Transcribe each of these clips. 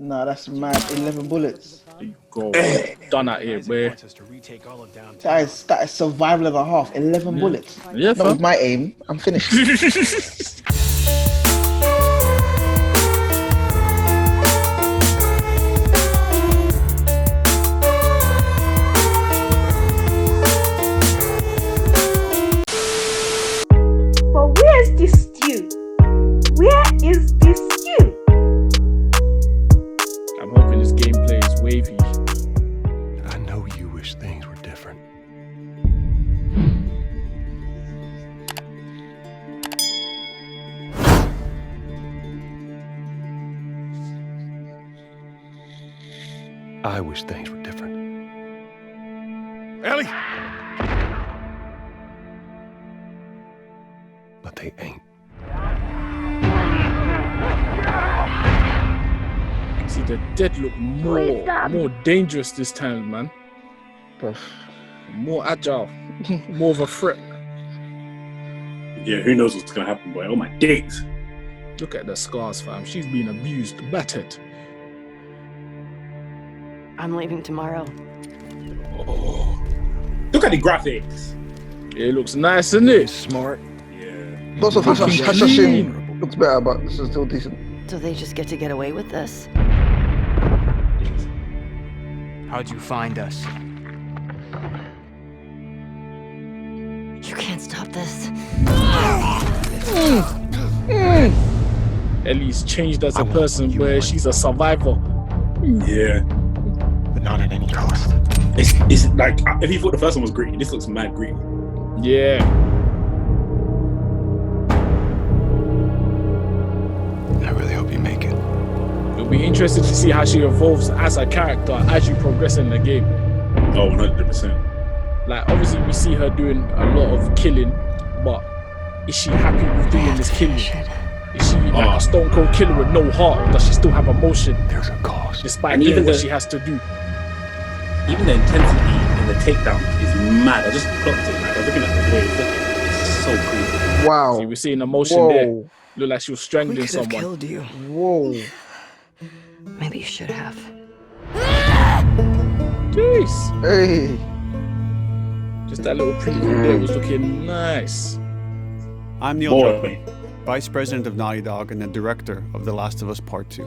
Nah, that's mad. 11 bullets. There you go. Done out here, boy. That is survival of the half. 11 bullets. Yeah, Not with my aim. I'm finished. But where's this stew? Where is this stew? I'm hoping this gameplay is wavy. I know you wish things were different. I wish things were different. Ellie! But they ain't. See, the dead look more dangerous this time, man. More agile, more of a threat. Yeah, who knows what's gonna happen, boy? Oh my days! Look at the scars, fam. She's been abused, battered. I'm leaving tomorrow. Oh, look at the graphics. It looks nice, isn't it? Smart. Yeah. Lots of Hashashin looks better, but this is still decent. So they just get away with this? How'd you find us? You can't stop this. Ellie's changed as a person where she's a survivor. Yeah. But not at any cost. It's like, if you thought the first one was green, this looks mad green. Yeah. I really hope you make it. It'll be interesting to see how she evolves as a character as you progress in the game. Oh, 100%. Like, obviously we see her doing a lot of killing, but is she happy with doing this killing? Is she like a stone cold killer with no heart, or does she still have emotion? There's a cost. Despite And doing even what the- she has to do. Even the intensity in the takedown is mad. I just clocked it, man. I was looking at the way it's looking. It's so crazy. Wow. See, we're seeing emotion there. Look like she was strangling We could have someone. killed you. Whoa. Maybe you should have. Jeez. Hey. Just that little preview there was looking nice. I'm Neil Boy. Druckmann, Vice President of Naughty Dog and the Director of The Last of Us Part 2.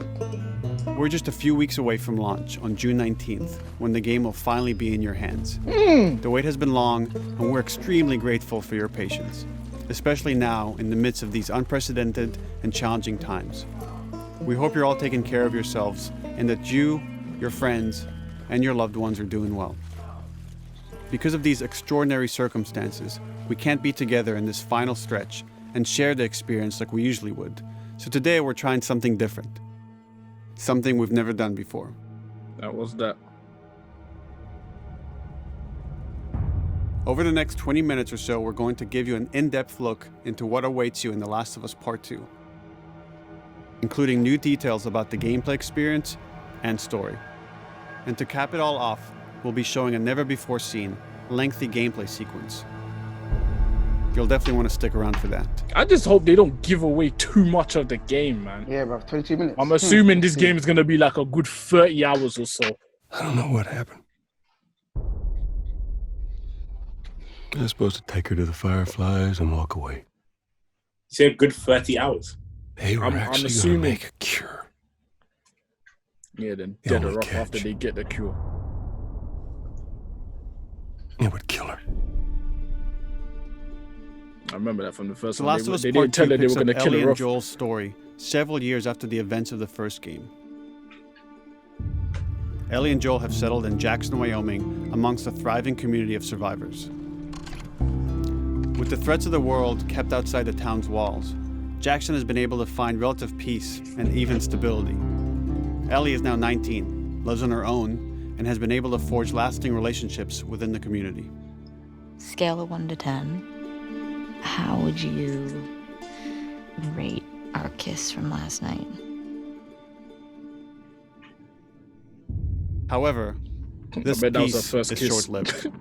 We're just a few weeks away from launch on June 19th, when the game will finally be in your hands. The wait has been long, and we're extremely grateful for your patience, especially now in the midst of these unprecedented and challenging times. We hope you're all taking care of yourselves and that you, your friends, and your loved ones are doing well. Because of these extraordinary circumstances, we can't be together in this final stretch and share the experience like we usually would. So today we're trying something different. Something we've never done before. That was that. Over the next 20 minutes or so, we're going to give you an in-depth look into what awaits you in The Last of Us Part 2, including new details about the gameplay experience and story. And to cap it all off, we'll be showing a never-before-seen, lengthy gameplay sequence. You'll definitely want to stick around for that. I just hope they don't give away too much of the game, man. Yeah, bro. 22 minutes. I'm assuming this game is going to be like a good 30 hours or so. I don't know what happened. I was supposed to take her to the Fireflies and walk away. You say a good 30 hours. They were I'm actually going to assuming. make a cure. Yeah, then The dead only her off after catch. they get the cure. It would kill her. I remember that from the first The one. Last of Us They Part didn't tell 2 her they picks were up going to kill Ellie her and off. Joel's story several years after the events of the first game. Ellie and Joel have settled in Jackson, Wyoming, amongst a thriving community of survivors. With the threats of the world kept outside the town's walls, Jackson has been able to find relative peace and even stability. Ellie is now 19, lives on her own, and has been able to forge lasting relationships within the community. Scale of 1 to 10. How would you rate our kiss from last night? However, this bet that was peace her first is kiss. short-lived.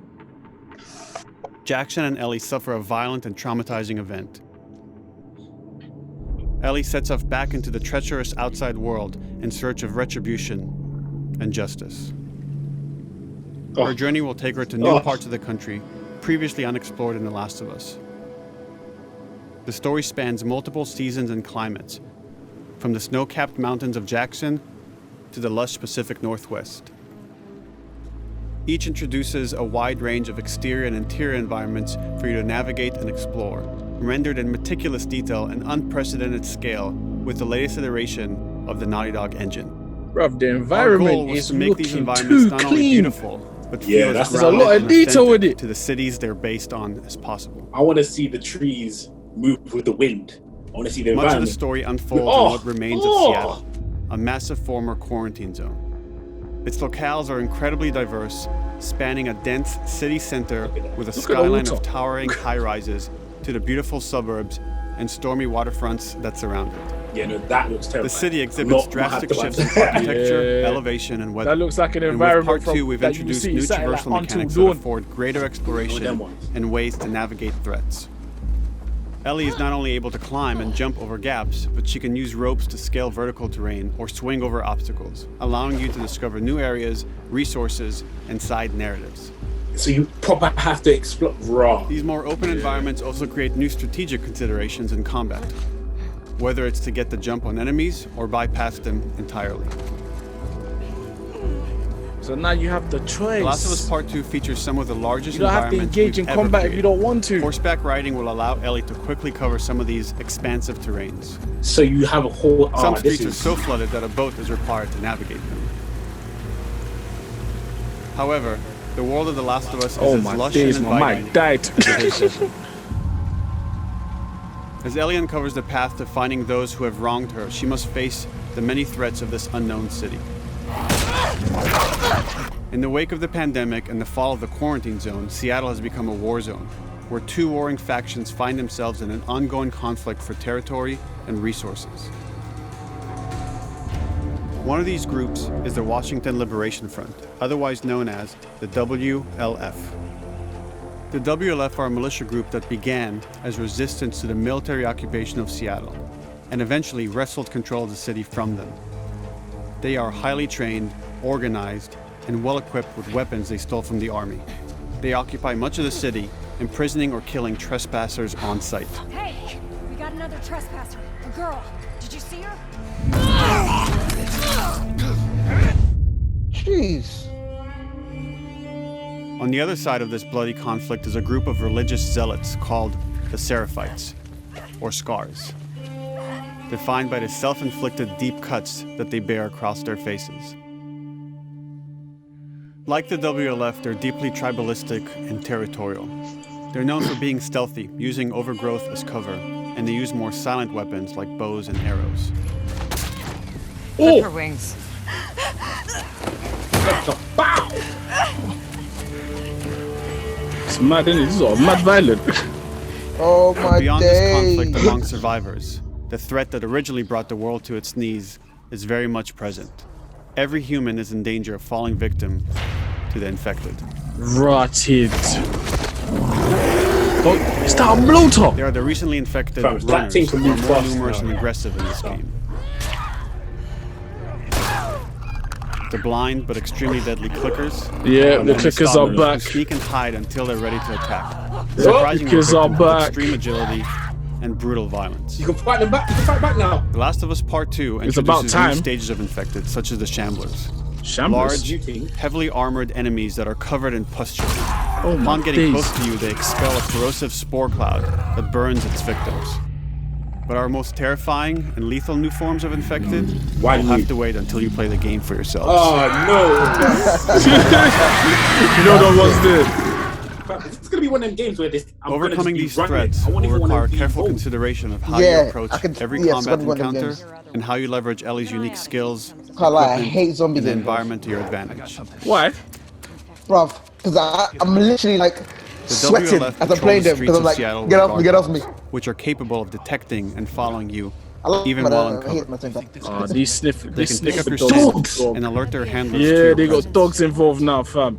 Jackson and Ellie suffer a violent and traumatizing event. Ellie sets off back into the treacherous outside world in search of retribution and justice. Her journey will take her to new parts of the country previously unexplored in The Last of Us. The story spans multiple seasons and climates, from the snow-capped mountains of Jackson to the lush Pacific Northwest. Each introduces a wide range of exterior and interior environments for you to navigate and explore, rendered in meticulous detail and unprecedented scale with the latest iteration of the Naughty Dog engine. Bruv, the Our environment goal was is to make these looking environments too not only clean. beautiful, but feel as there's a lot grounded of and detail with authentic it. to the cities they're based on as possible. I want to see the trees move with the wind. I want to see the Much of the environment. story unfolds in what remains of Seattle, a massive former quarantine zone. Its locales are incredibly diverse, spanning a dense city center with a skyline of towering high-rises to the beautiful suburbs and stormy waterfronts that surround it. Yeah, no, that looks terrible. The city exhibits drastic shifts in architecture, elevation, and weather. That looks like an And environment with part 2, we've that you introduced see new something like traversal Until mechanics that Dawn. afford greater exploration them ones. and ways to navigate threats. Ellie is not only able to climb and jump over gaps, but she can use ropes to scale vertical terrain or swing over obstacles, allowing you to discover new areas, resources, and side narratives. So you proper have to explore. Raw. These more open environments also create new strategic considerations in combat, whether it's to get the jump on enemies or bypass them entirely. So now you have the choice. The Last of Us Part 2 features some of the largest You don't have to environments engage in we've ever combat if you created. don't want to. Horseback riding will allow Ellie to quickly cover some of these expansive terrains. So you have a whole. Some this streets are is so flooded that a boat is required to navigate them. However, the world of The Last of Us is Oh as my lush days, and my inviting mic died. as Ellie uncovers the path to finding those who have wronged her. She must face the many threats of this unknown city. In the wake of the pandemic and the fall of the quarantine zone, Seattle has become a war zone, where two warring factions find themselves in an ongoing conflict for territory and resources. One of these groups is the Washington Liberation Front, otherwise known as the WLF. The WLF are a militia group that began as resistance to the military occupation of Seattle, and eventually wrestled control of the city from them. They are highly trained, organized, and well-equipped with weapons they stole from the army. They occupy much of the city, imprisoning or killing trespassers on sight. Hey, we got another trespasser. A girl. Did you see her? Jeez. On the other side of this bloody conflict is a group of religious zealots called the Seraphites, or Scars, defined by the self-inflicted deep cuts that they bear across their faces. Like the WLF, they're deeply tribalistic and territorial. They're known for being stealthy, using overgrowth as cover, and they use more silent weapons like bows and arrows. Clip her wings. It's mad, isn't it? This is all mad violent. Oh my Beyond this conflict days. among survivors, the threat that originally brought the world to its knees is very much present. Every human is in danger of falling victim to the infected. Rotted. Oh, is that a bloater? There are the recently infected Fam, that runners thing can who are move more fast numerous now. and aggressive in this game. The blind but extremely deadly clickers. Yeah, the and clickers are stalkers back. who sneak and hide until they're ready to attack. The Surprisingly clickers are victims with back. extreme agility and brutal violence. You can fight them back. You can fight back now. The Last of Us Part 2 It's about introduces time. new stages of infected, such as the Shamblers. Shambles. Large, heavily armored enemies that are covered in pustules. Oh my Upon getting days. close to you, they expel a corrosive spore cloud that burns its victims. But our most terrifying and lethal new forms of infected Why will you? have to wait until you play the game for yourselves. Oh You know that was there. no! It's gonna be one of them games where this. I'm gonna Overcoming just these be running. threats I won't will even wanna require be careful involved. consideration of how Yeah, you approach I could- every yes, combat one of them encounter games. and how you leverage Ellie's unique skills, Can't lie, I equipment, hate zombie and the games, environment to your advantage. Why? bruv. Because I'm literally like The sweating WLF as I'm patrol playing the them. streets Because I'm of like, Seattle get with off me, get off me. guard dogs, which are capable of detecting and following you, I love even but while I uncovered. hate my thing. Oh, these sniff. They These can pick up sniffer your dogs. scent and alert their handlers to Yeah, your they got presence. dogs involved now, fam.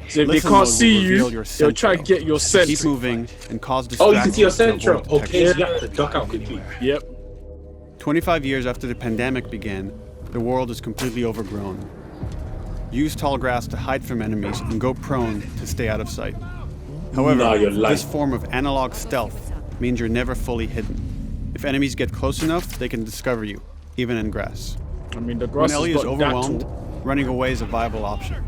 So if they Listen can't mode see will you, reveal your they'll scent try to trail. get your scent. Keep moving and cause Oh, distraction. you can see your to central. avoid Okay, so detection. you have to duck out quickly. Yep. 25 years after the pandemic began, the world is completely overgrown. Use tall grass to hide from enemies and go prone to stay out of sight. However, this form of analog stealth means you're never fully hidden. If enemies get close enough, they can discover you, even in grass. I mean, the grass When Ellie is overwhelmed, running away is a viable option.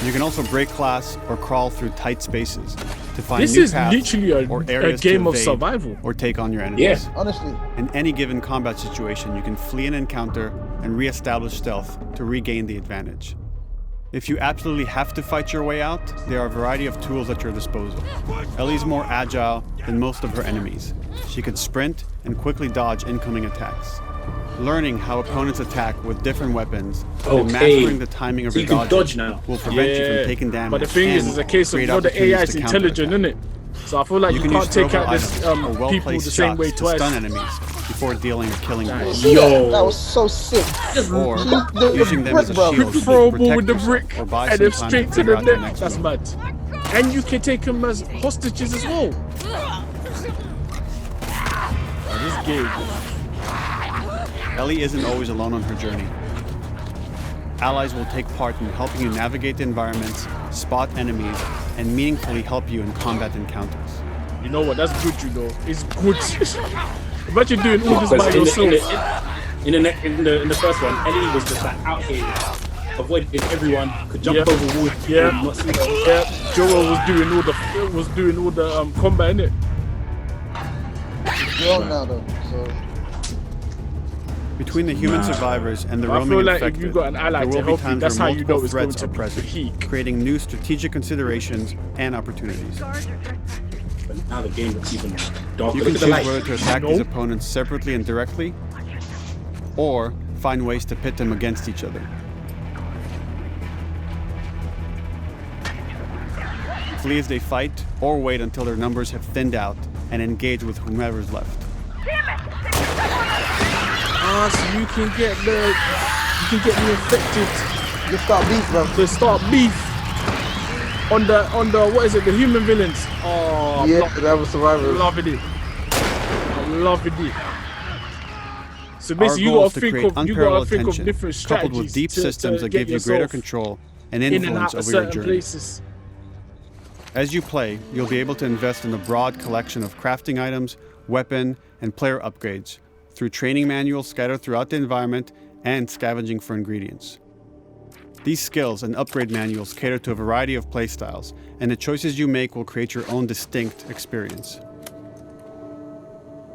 You can also break glass or crawl through tight spaces to find new paths literally or areas a game to of evade survival. or take on your enemies. Yeah. Honestly. In any given combat situation, you can flee an encounter and re-establish stealth to regain the advantage. If you absolutely have to fight your way out, there are a variety of tools at your disposal. Ellie's more agile than most of her enemies. She can sprint and quickly dodge incoming attacks. Learning how opponents attack with different weapons and mastering the timing of your dodges will prevent you from taking damage. But the thing is, it's a case of the AI is intelligent, isn't it? So I feel like you can't take out this people the same way twice. Stun enemies before dealing a killing blow. Yo, that was so sick. Or using them as a shield throw a to ball with the protect brick or buy and some then time straight to to figure the out your neck. next That's blow. mad. And you can take them as hostages as well. This game. Ellie isn't always alone on her journey. Allies will take part in helping you navigate the environments, spot enemies, and meaningfully help you in combat encounters. You know what? That's good, you know. It's good. Imagine doing all this by yourself. In the first one, Ellie was just like out here, avoiding everyone, could jump over wood. Joel was doing all the combat, innit? She's grown now though, so. Between the human survivors and the I roaming feel like infected, if you got an ally there to will be help you, times that's where how you know multiple it's going threats to are present, peak. creating new strategic considerations and opportunities. But now the game looks even darker. You can Look choose at the whether light. to attack these opponents separately and directly, or find ways to pit them against each other. Flee as they fight, or wait until their numbers have thinned out and engage with whomever's left. So you can get the infected. You start beef, bro. To start beef on the what is it? The human villains. Oh, yeah, that was survivor. Loving it. I'm loving it. So basically, you gotta think of different strategies coupled with deep systems that give you greater control and influence over your journey. Places. As you play, you'll be able to invest in a broad collection of crafting items, weapon, and player upgrades through training manuals scattered throughout the environment and scavenging for ingredients. These skills and upgrade manuals cater to a variety of playstyles, and the choices you make will create your own distinct experience.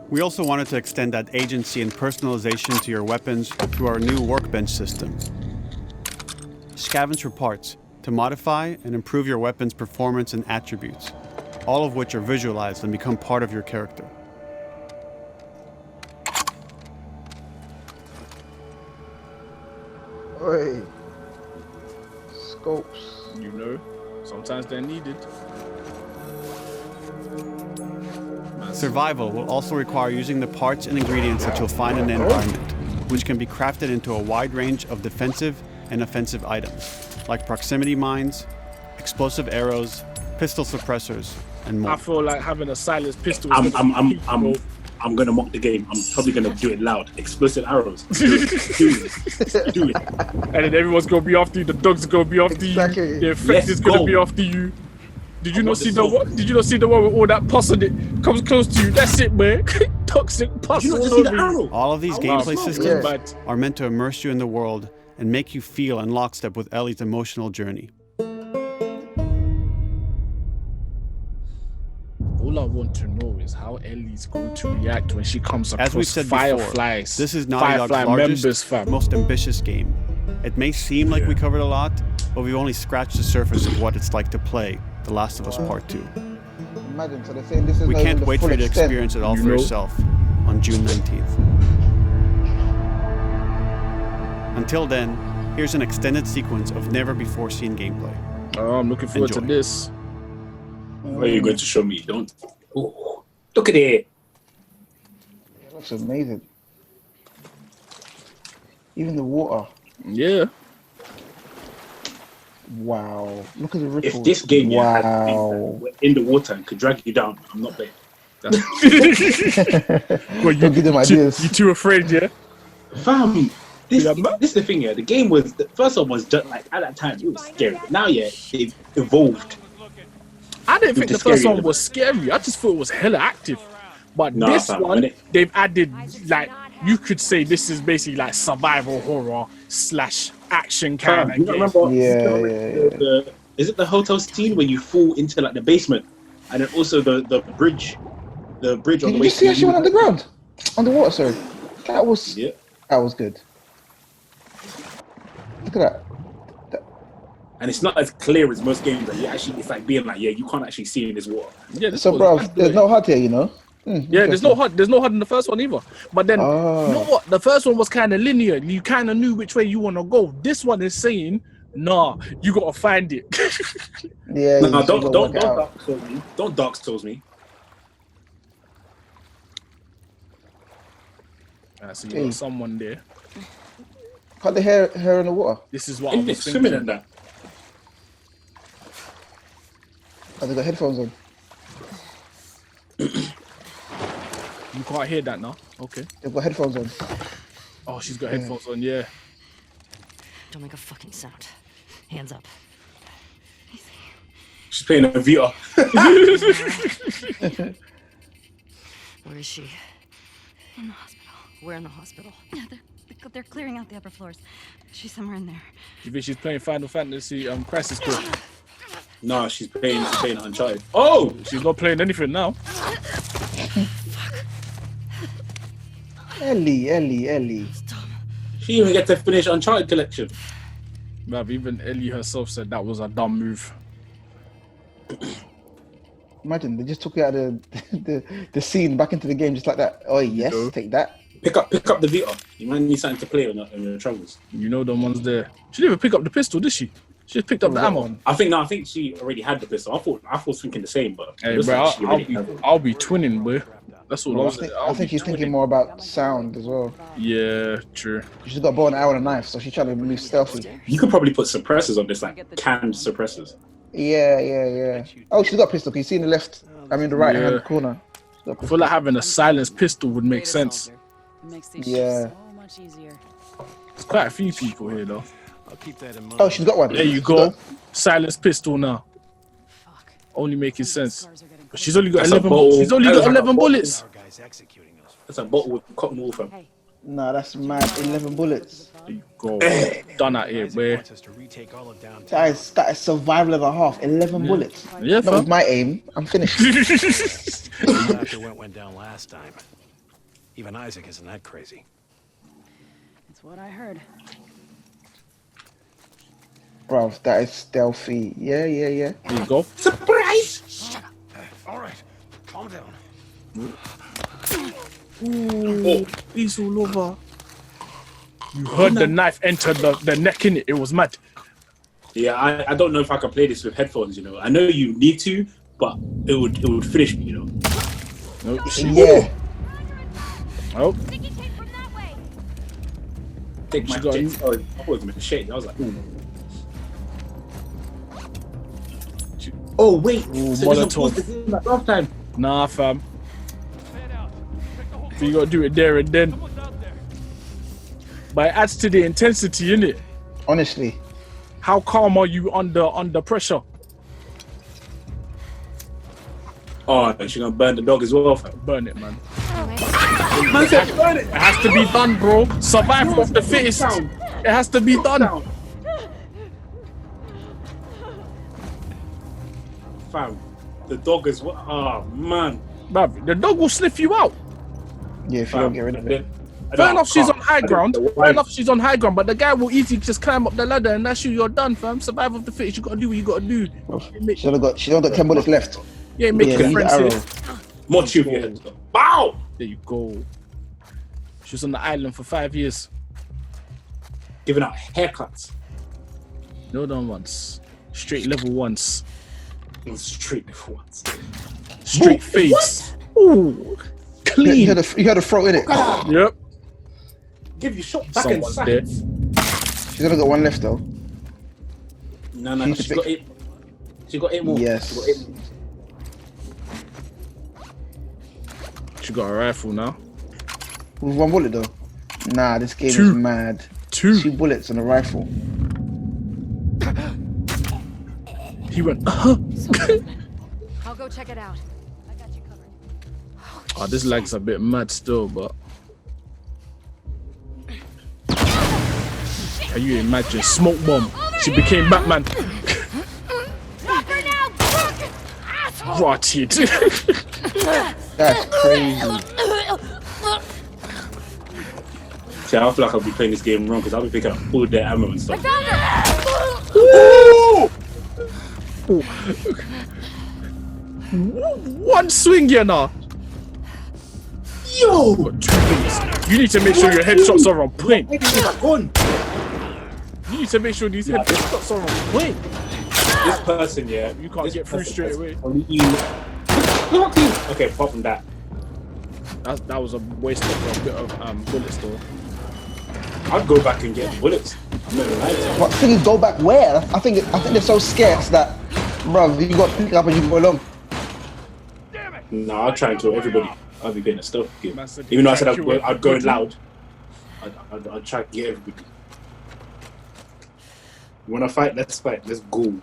We also wanted to extend that agency and personalization to your weapons through our new workbench system. Scavenge for parts to modify and improve your weapon's performance and attributes, all of which are visualized and become part of your character. Hey, scopes. You know, sometimes they're needed. Survival will also require using the parts and ingredients that you'll find in the environment, which can be crafted into a wide range of defensive and offensive items, like proximity mines, explosive arrows, pistol suppressors, and more. I feel like having a silenced pistol. I'm gonna mock the game. I'm probably gonna do it loud. Explosive arrows. Do it. And then everyone's gonna be after you. The dogs are gonna be after you. The effect is gonna be after you. Did you not see the one? Did you not see the one with all that pus on it? Comes close to you. That's it, man. Toxic pus. Did you not just see the arrow? All of these gameplay systems are meant to immerse you in the world and make you feel in lockstep with Ellie's emotional journey. All I want to know is how Ellie's going to react when she comes across As we said fireflies. Before, this is Naughty Dog's largest, most ambitious game. It may seem like we covered a lot, but we've only scratched the surface of what it's like to play The Last of Us Part 2. Imagine, so they're saying this is We can't wait for you to experience it all for yourself on June 19th. Until then, here's an extended sequence of never-before-seen gameplay. Oh, I'm looking forward to this. What are you going to show me? Don't. Oh, look at it. It looks amazing. Even the water. Yeah. Wow. Look at the ripples. If this game had in the water and could drag you down, I'm not playing. Well, Don't give them ideas. You too afraid, yeah? Fam, This is the thing, yeah. The game was the first one was just like at that time it was scary. But now, yeah, they've evolved. I didn't think the first one was scary. I just thought it was hella active. But this one, they've added like you could say this is basically like survival horror / action kind of game. Is it the hotel scene when you fall into like the basement, and then also the bridge, on the way? Did you see how she went underground, underwater? Sorry, that was good. Look at that. And it's not as clear as most games. That it's like being like, you can't actually see in this water. Yeah. So, bro, there's no HUD here, you know. Yeah, there's no HUD. There's no HUD in the first one either. But then, you know what? The first one was kind of linear. You kind of knew which way you want to go. This one is saying, nah, you gotta find it. Yeah. No, don't Dark Souls me. Don't Dark Souls me. So you got someone there. Cut the hair in the water. This is what I was swimming thinking. in that. Oh, they got headphones on. You can't hear that now. Okay. They've got headphones on. Oh, she's got headphones on. Yeah. Don't make a fucking sound. Hands up. She's playing a VR. Where is she? In the hospital. We're in the hospital. Yeah, they're clearing out the upper floors. She's somewhere in there. You think she's playing Final Fantasy Crisis Core? No, she's playing Uncharted. Oh, she's not playing anything now. Ellie. She even get to finish Uncharted collection. Bruv, even Ellie herself said that was a dumb move. Imagine they just took you out of the scene back into the game just like that. Oh yes, take that. Pick up the VR. You might need something to play on your travels. You know the ones there. She didn't even pick up the pistol, did she? She just picked up the ammo. I think she already had the pistol. I was thinking the same, but hey, bro, I'll be twinning, boy. That's all I think she's thinking more about sound as well. Yeah, true. She's got a bow and arrow and a knife, so she's trying to move stealthy. You could probably put suppressors on this, like canned suppressors. Yeah. Oh, she's got a pistol. Can you see in the left? I mean, the right hand corner. I feel like having a silenced pistol would make sense. Yeah. There's quite a few people here, though. I'll keep that in mind. Oh, she's got one. There you go. Silenced pistol now. Only making sense. But she's only got 11 bullets. She's only got 11 bullets. That's a bottle with cotton wool, fam. Nah, that's mad. 11 bullets. There you go. Done out here, boy. That is survival of a half. 11 bullets. Yeah, that was my aim. I'm finished. After what went down last time. Even Isaac isn't that crazy. That's what I heard. Bro, that is stealthy. Yeah. There you go. Surprise! Shut up. All right, calm down. Ooh, he's all over. You heard the knife enter the neck in it. It was mad. Yeah, I don't know if I can play this with headphones. You know, I know you need to, but it would finish me. You know. Nope. Yeah. Oh. Take my jet. Oh, I was machete. I was like, ooh. Oh wait, so Molotov. Like last time. Nah, fam. So you gotta do it there and then. But it adds to the intensity, innit? Honestly. How calm are you under pressure? Oh, and she's gonna burn the dog as well. Burn it, man. Man said burn it. It has to be done, bro. Survival of the fittest. It has to be done. Fam, the dog is what? Oh man, bruv, the dog will sniff you out. Yeah, if you don't get rid of it. Fair enough, she's on high ground. Fair enough, she's on high ground. But the guy will easily just climb up the ladder, and that's you. You're done, fam. Survival of the fittest. You gotta do what you gotta do. She's only got 10 bullets left. Yeah, make it friends here. More tube your head. Wow. There you go. She was on the island for 5 years. Giving out haircuts. No done once. Straight level once. Straight level once. Straight face. Ooh. Clean. You had a throat in it. Yep. Give you shot back Someone's inside. Dead. She's only got one left though. No, she's got 8. She got 8 more. Yes. She got 8 more. She got a rifle now. With one bullet though. Nah, this game is mad. 2 bullets and a rifle. He went, I'll go check it out. I got you covered. Oh, this lag's a bit mad still, but can you imagine? Smoke bomb. She became Batman. Rotted. That's crazy. See, I feel like I'll be playing this game wrong because I'll be picking up all their ammo and stuff. Ooh. One swing, you know. Yo! 2 things. You need to make sure your headshots are on point. You need to make sure these headshots are on point. This person, yeah, You can't get through straight away. Okay, apart from that. That was a waste of a bit of bullets though. I'd go back and get bullets. I'm not gonna lie to you. But the thing is, go back where? I think they're so scarce that, bro, you got to pick up and you go along. Nah, I'll try and kill everybody. I'll be playing a stealth game. Even though I said I'd go in loud, I'd try to get everybody. You wanna fight? Let's fight. Let's go.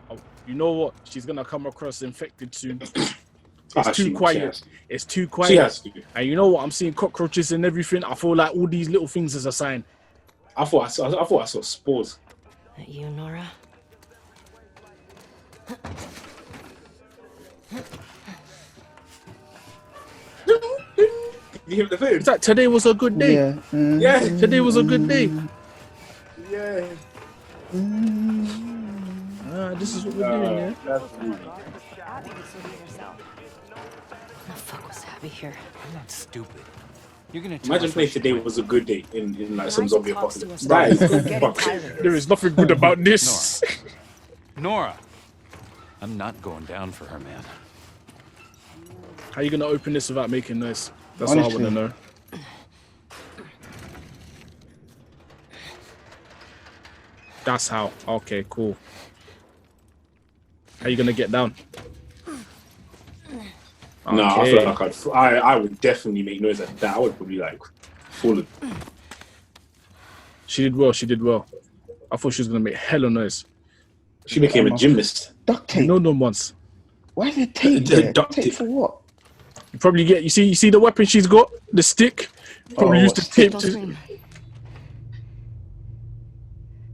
Oh, you know what? She's gonna come across infected soon. It's too quiet. It's too quiet. She has to. And you know what? I'm seeing cockroaches and everything. I feel like all these little things is a sign. I thought I saw spores. That you, Nora? You hear the phone? It's like today was a good day. Yeah. Yeah. Today was a good day. Yeah. This is what we're doing, yeah? The fuck was Abby here? I'm not stupid. You're gonna Imagine playing today was a good day in like some zombie apocalypse. Right. That is fuck. There is nothing good about this. Nora! I'm not going down for her, man. How are you gonna open this without making noise? That's what I want to know. That's how. Okay, cool. How are you gonna get down? No, I feel like I would definitely make noise like that. I would probably like fall. She did well. She did well. I thought she was gonna make hella noise. She became a gymnast. Duct tape. No once. Why is it tape? Duct Tape tape for what? You probably get. You see the weapon she's got, the stick. Probably used the tape Don't to. scream.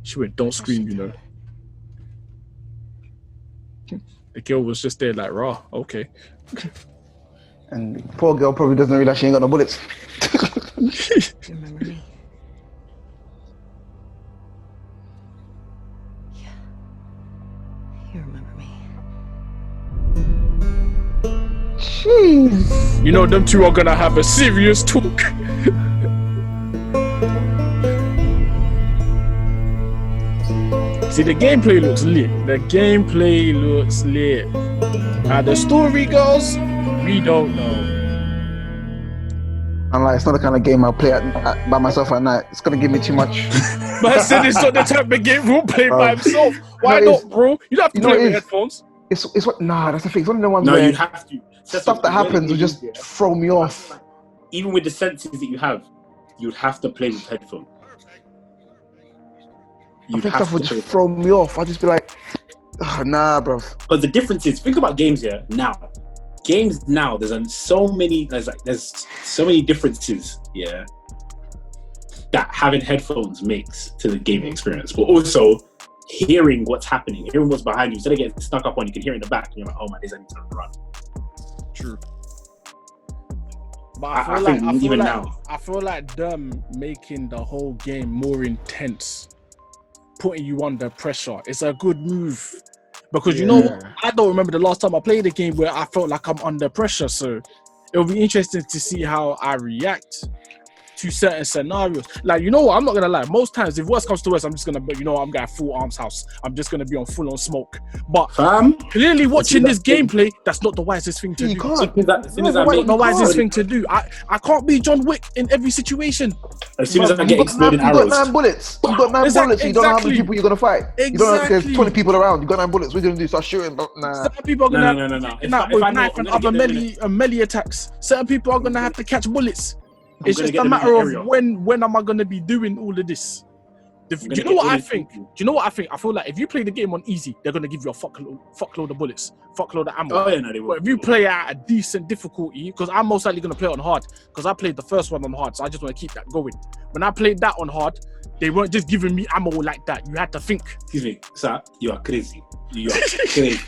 She went, "Don't scream," you know. The girl was just there like, "Raw, okay." And poor girl probably doesn't realize she ain't got no bullets. Do you remember me? Yeah. You remember me. Jeez. You know, them two are gonna have a serious talk. See, the gameplay looks lit. The gameplay looks lit. How the story goes, we don't know. I'm like, it's not the kind of game I'll play by myself at night. It's gonna give me too much. Man said it's not the type of game we'll play by himself. Why not, bro? You don't have to play with headphones. It's what? Nah, that's the thing. It's one of the ones No, where you have to. stuff that happens will just throw me off. Even with the senses that you have, you'd have to play with headphones. I think stuff would just throw me off. I'd just be like, oh, nah, bro. But the difference is, think about games here now. Games now, there's so many differences, yeah, that having headphones makes to the gaming experience. But also hearing what's happening, hearing what's behind you, instead of getting stuck up on, you can hear in the back, and you're like, oh my days, I need to run. True. But I feel like them making the whole game more intense, putting you under pressure, it's a good move. Because you know what? I don't remember the last time I played a game where I felt like I'm under pressure. So it'll be interesting to see how I react to certain scenarios. Like, you know what? I'm not gonna lie. Most times, if worst comes to worst, I'm just gonna, you know, I'm going full arms house. I'm just gonna be on full on smoke. But clearly, watching this gameplay, that's not the wisest thing to do. You can't. That's not the wisest thing to do. I can't be John Wick in every situation. As soon as I get exploding arrows, you got 9 bullets. You got 9 bullets. You don't know how many people you're gonna fight. You don't know if there's 20 people around. You got 9 bullets. What are you gonna do? Start shooting? Nah. Certain people are gonna with knife and other melee attacks. Certain people are gonna have to catch bullets. It's just a matter of when am I gonna be doing all of this? Do you know what I think? I feel like if you play the game on easy, they're gonna give you a fuckload of bullets, fuckload of ammo. Oh yeah, no, they will. But if you play at a decent difficulty, because I'm most likely gonna play on hard, because I played the first one on hard, so I just want to keep that going. When I played that on hard, they weren't just giving me ammo like that. You had to think. Excuse me, sir, you are crazy. You are crazy.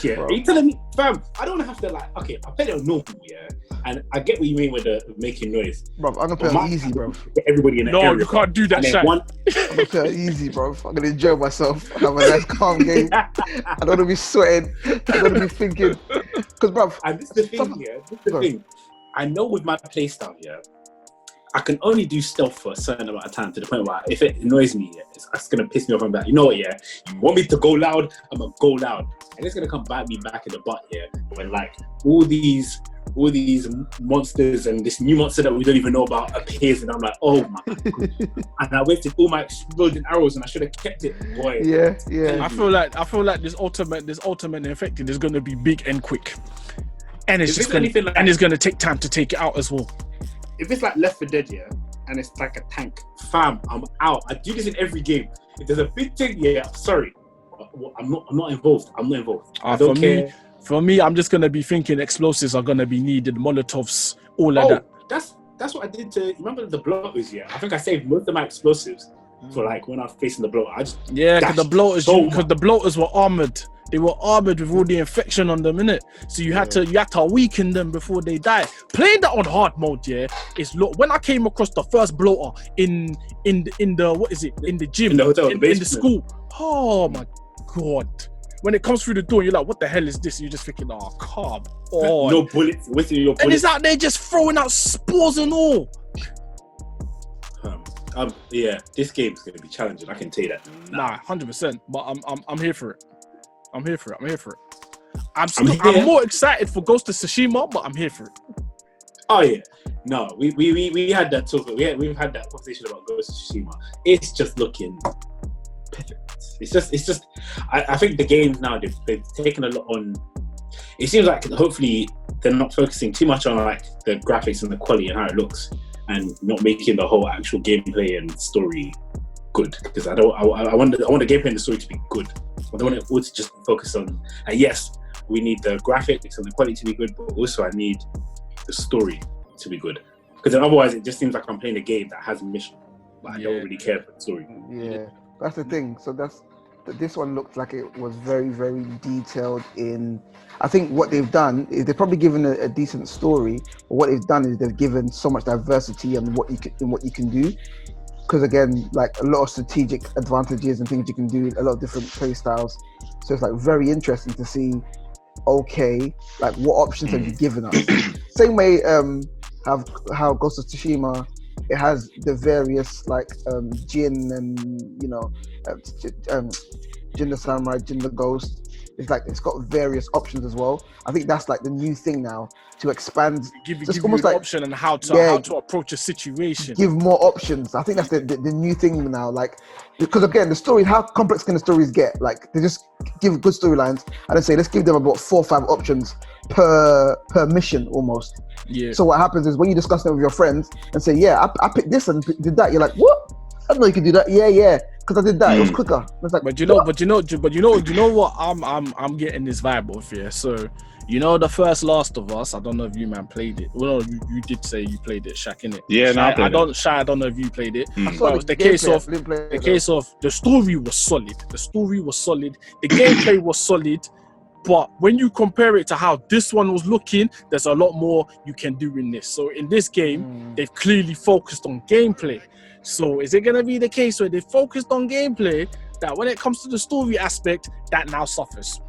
Yeah, are you telling me, fam? I don't have to like. Okay, I play it on normal, yeah, and I get what you mean with the making noise. Bro, I'm gonna play it easy, bro. Everybody in the area. No, you can't do that, Shaq. I'm gonna play it easy, bro. I'm gonna enjoy myself. Have a nice calm game. I don't wanna be sweating. I don't wanna be thinking. Because, bro, and this is the thing, yeah. This is the thing. I know with my playstyle, yeah, I can only do stealth for a certain amount of time to the point where if it annoys me, yeah, it's gonna piss me off. I'm like, you know what, yeah, you want me to go loud, I'm gonna go loud, and it's gonna come bite me back in the butt, yeah. When like all these monsters and this new monster that we don't even know about appears, and I'm like, oh my god, and I wasted all my exploding arrows, and I should have kept it, boy. Yeah. I feel like this ultimate infected is gonna be big and quick, and it's gonna take time to take it out as well. If it's like Left 4 Dead, yeah, and it's like a tank, fam, I'm out. I do this in every game. If there's a big thing, yeah, sorry, I'm not involved. I'm not involved. I don't care. For me, I'm just gonna be thinking explosives are gonna be needed, Molotovs, all of that. That's what I did to. Remember the bloaters? Yeah, I think I saved most of my explosives for like when I was facing the bloater. Because the bloaters were armored. They were armored with all the infection on them, innit? So you had to weaken them before they die. Playing that on hard mode, yeah, when I came across the first bloater in the what is it? In the gym, in the hotel, in the school. Oh my god. When it comes through the door, you're like, what the hell is this? You're just thinking, oh, calm. Oh, no bullets, wasting your bullets. And it's out there just throwing out spores and all. Yeah, this game's gonna be challenging. I can tell you that. Nah, 100%. But I'm here for it. I'm here for it. I'm more excited for Ghost of Tsushima, but I'm here for it. Oh yeah, no, we had that talk. We've had that conversation about Ghost of Tsushima. It's just looking perfect. It's just. I think the games now they've taken a lot on. It seems like hopefully they're not focusing too much on like the graphics and the quality and how it looks, and not making the whole actual gameplay and story good. Because I want the gameplay and the story to be good. I don't want it all to just focus on. And yes, we need the graphics and the quality to be good, but also I need the story to be good. Because otherwise, it just seems like I'm playing a game that has a mission, but I don't really care for the story. Yeah, that's the thing. So this one looked like it was very, very detailed in. I think what they've done is they've probably given a decent story, but what they've done is they've given so much diversity in what you can do. Because again, like a lot of strategic advantages and things you can do, a lot of different play styles. So it's like very interesting to see. Okay, like what options have you given us? Same way, how Ghost of Tsushima, it has the various like Jin and Jin the Samurai, Jin the Ghost. It's like it's got various options as well. I think that's like the new thing now to expand. Give you an option and how to approach a situation. Give more options. I think that's the new thing now. Like because again, the story, how complex can the stories get? Like they just give good storylines and then say let's give them about 4 or 5 options per mission almost. Yeah. So what happens is when you discuss them with your friends and say, yeah, I picked this and did that. You're like, what? I didn't know you could do that. Yeah. Because I did that, it was quicker. It's like, but you know what? I'm getting this vibe off here. So, the first Last of Us. I don't know if you man played it. Well, no, you did say you played it, Shaq, innit? Yeah, I don't know if you played it. But the case of the story was solid. The gameplay was solid. But when you compare it to how this one was looking, there's a lot more you can do in this. So in this game, they've clearly focused on gameplay. So is it going to be the case where they focused on gameplay that when it comes to the story aspect, that now suffers?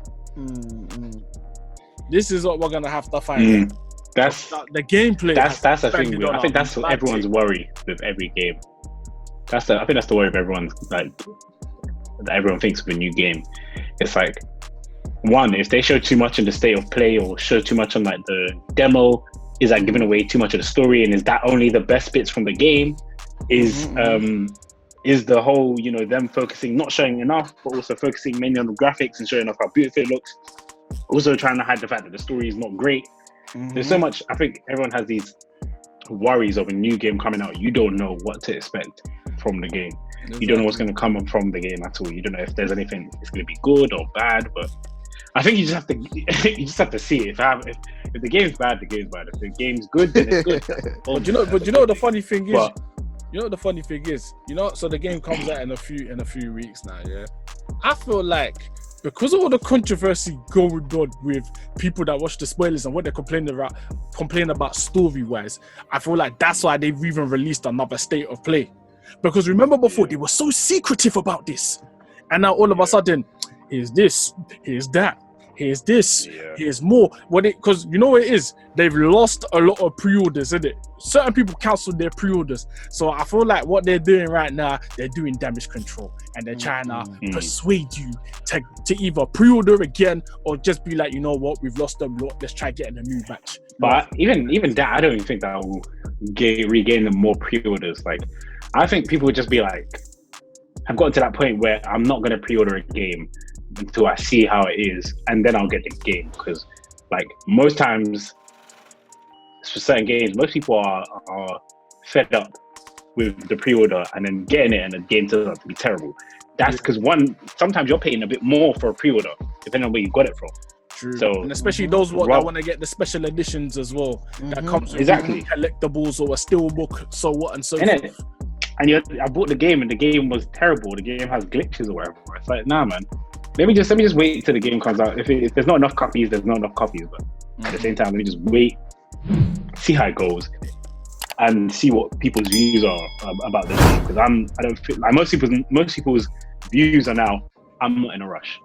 This is what we're going to have to find out. That's the gameplay. That's the thing. I think that's everyone's worry with every game. I think that's the worry of everyone's like that everyone thinks of a new game. It's like, one, if they show too much in the state of play or show too much on like the demo, is that giving away too much of the story? And is that only the best bits from the game? Is the whole, you know, them focusing, not showing enough, but also focusing mainly on the graphics and showing off how beautiful it looks. Also trying to hide the fact that the story is not great. There's so much. I think everyone has these worries of a new game coming out. You don't know what to expect from the game. You don't know what's going to come from the game at all. You don't know if there's anything it's going to be good or bad. But I think you just have to see it. If the game's bad, the game's bad. If the game's good, then it's good. But you know what the funny thing is? You know what the funny thing is? You know, so the game comes out in a few weeks now. Yeah, I feel like, because of all the controversy going on with people that watch the spoilers and what they're complaining about story-wise, I feel like that's why they've even released another state of play. Because remember before, they were so secretive about this. And now all of a sudden, here's this, here's that, here's this, here's more. Because you know what it is? They've lost a lot of pre-orders, isn't it? Certain people cancelled their pre-orders. So I feel like what they're doing right now, they're doing damage control. And they're trying to persuade you to either pre-order again or just be like, you know what, we've lost them, let's try getting a new batch. But even that, I don't even think that will regain them more pre-orders. Like, I think people would just be like, I've gotten to that point where I'm not going to pre-order a game until I see how it is, and then I'll get the game. Because, like, most times for certain games, most people are fed up with the pre-order and then getting it, and the game turns out to be terrible. That's because, one, sometimes you're paying a bit more for a pre-order depending on where you got it from. True. So, and especially those that want to get the special editions as well, that comes with collectibles or a steelbook, so what and so forth. And I bought the game and the game was terrible. The game has glitches or whatever. It's like, nah, man. Let me just wait till the game comes out. If there's not enough copies, there's not enough copies. But at the same time, let me just wait, see how it goes, and see what people's views are about this game. Because I don't feel like most people's views are now, I'm not in a rush.